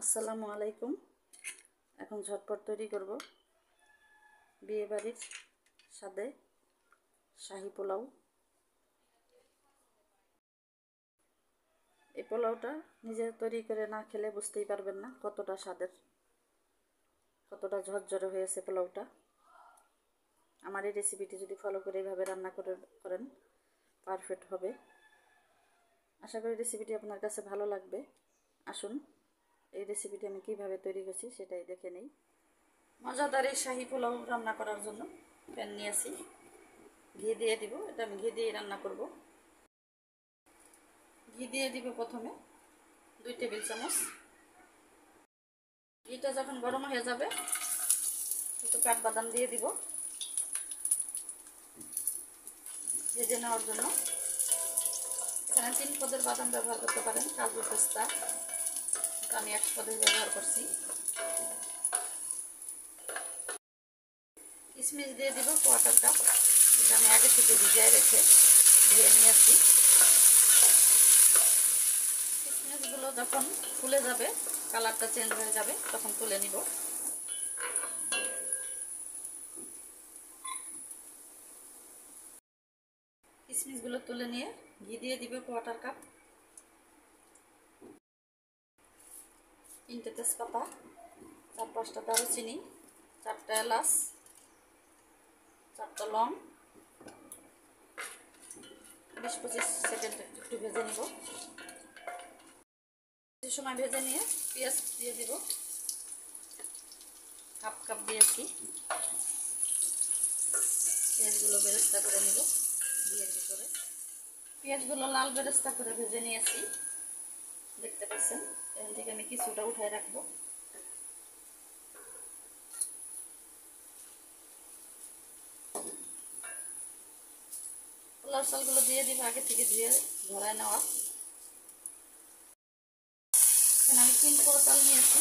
আসসালামু আলাইকুম। এখন ঝটপট তৈরি করব বিয়ে বাড়ির স্বাদে শাহী পোলাও। এই পোলাওটা নিজে তৈরি করে না খেলে বুঝতেই পারবেন না কতটা স্বাদের, কতটা ঝরঝরে হয়েছে পোলাওটা। আমার এই রেসিপিটি যদি ফলো করে এইভাবে রান্না করেন পারফেক্ট হবে। আশা করি রেসিপিটি আপনার কাছে ভালো লাগবে। আসুন এই রেসিপিটি আমি কীভাবে তৈরি করছি সেটাই দেখে নেই। মজাদার এই শাহী পোলাও রান্না করার জন্য প্যান নিয়েছি, ঘি দিয়ে দিব। এটা আমি ঘি দিয়ে রান্না করব। ঘি দিয়ে দিব প্রথমে 2 টেবিল চামচ। ঘিটা যখন গরম হয়ে যাবে একটু কাঠবাদাম দিয়ে দিব ভেজে নেওয়ার জন্য। এখানে 3 পদের বাদাম ব্যবহার করতে পারেন, কাজু পেস্তা। আমি 1 পদের ব্যবহার করছি। কিশমিশ দিয়ে দিব 1/4 কাপ। এটা আমি আগে থেকে ভিজিয়ে রেখে ধুয়ে নিয়েছি। কিশমিশগুলো যখন ফুলে যাবে, কালারটা চেঞ্জ হয়ে যাবে, তখন তুলে নিব। কিশমিশগুলো তুলে নিয়ে ঘি দিয়ে দিব 1/4 কাপ। 3টে তেজপাতা, 4-5টা দারুচিনি, 4টা এলাচ, 4টা লং। 20-25 সেকেন্ড একটু ভেজে নিব। কিছু সময় ভেজে নিয়ে পেঁয়াজ দিয়ে দিব। হাফ কাপ দিয়েছি। পেঁয়াজগুলো বেরেস্তা করে নিব ঘিয়ের ভিতরে। পেঁয়াজগুলো লাল বেরেস্তা করে ভেজে নিয়েছি, দেখতে পাচ্ছেন। এখান থেকে আমি কিছুটা উঠায় রাখবো। পোলাও চালগুলো দিয়ে দিব আগে থেকে ধুয়ে ধরায় নেওয়া। এখানে আমি 3 পোয়া চাল নিয়েছি।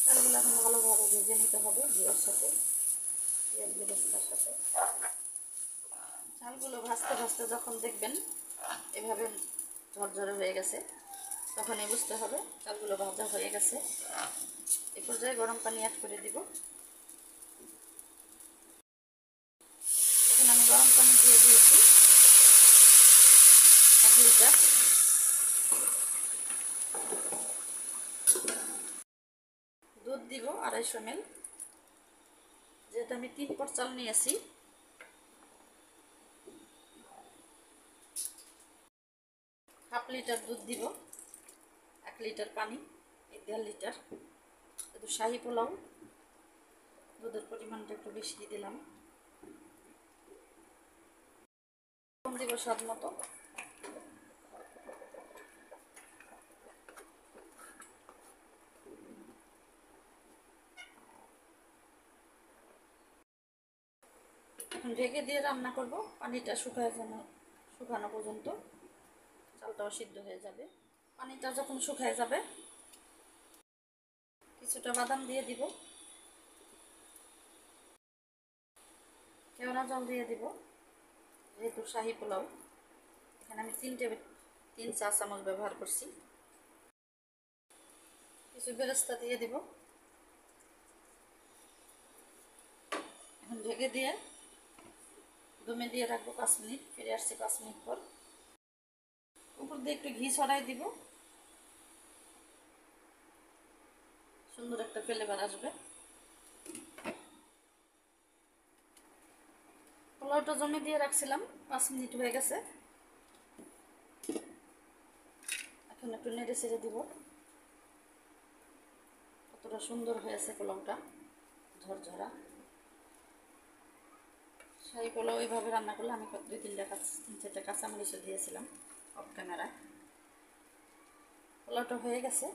চালগুলো এখন ভালোভাবে ভেজে নিতে হবে ঘিয়ের সাথে, পেঁয়াজ বেরেস্তার সাথে। চালগুলো ভাজতে ভাজতে যখন দেখবেন এভাবে ঝরঝরে হয়ে গেছে, তখনই বুঝতে হবে চালগুলো ভাজা হয়ে গেছে। এই পর্যায়ে গরম পানি অ্যাড করে দিব। এখন আমি গরম পানি দিয়ে দিয়েছি 1 লিটার। দুধ দিব 250 ml। যেহেতু আমি 3 পট চাল নিয়েছি, হাফ লিটার দুধ দিব। 1 লিটার পানি, 1.5 লিটার। যেহেতু শাহী পোলাও, দুধের পরিমাণটা একটু বেশি দিলাম। দিব স্বাদ মতো। এখন ঢেকে দিয়ে রান্না করব। পানিটা শুকানো পর্যন্ত চালটাও সিদ্ধ হয়ে যাবে। পানিটা যখন শুকায় যাবে কিছুটা বাদাম দিয়ে দিব, কেওড়া জল দিয়ে দিব। যেহেতু শাহী পোলাও, এখানে আমি 3 চা চামচ ব্যবহার করছি। কিছু বেরেস্তা দিয়ে দিব। এখন ঢেকে দিয়ে দমে দিয়ে রাখবো 5 মিনিট। ফিরে আসছি 5 মিনিট পর। উপর দিয়ে একটু ঘি ছড়াই দিব, সুন্দর একটা ফ্লেভার আসবে। পোলাওটা জমে দিয়ে রাখছিলাম, 5 মিনিট হয়ে গেছে। এখন একটু নেড়ে ছেড়ে দিব। কতটা সুন্দর হয়েছে পোলাওটা, ঝরঝরা। শাহী পোলাও এইভাবে রান্না করলে আমি 2-3টা কাঁচামরিচও দিয়েছিলাম অফ ক্যামেরায়। পোলাওটা হয়ে গেছে,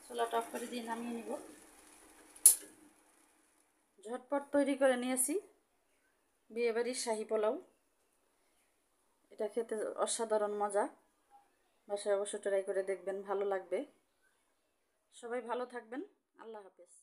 চুলাটা অফ করে দিয়ে নামিয়ে নিব। ঝটপট তৈরি করে নিয়েছি বিয়েবাড়ির শাহী পোলাও। এটা খেতে অসাধারণ মজা। বাসায় অবশ্যই ট্রাই করে দেখবেন, ভালো লাগবে। সবাই ভালো থাকবেন। আল্লাহ হাফেজ।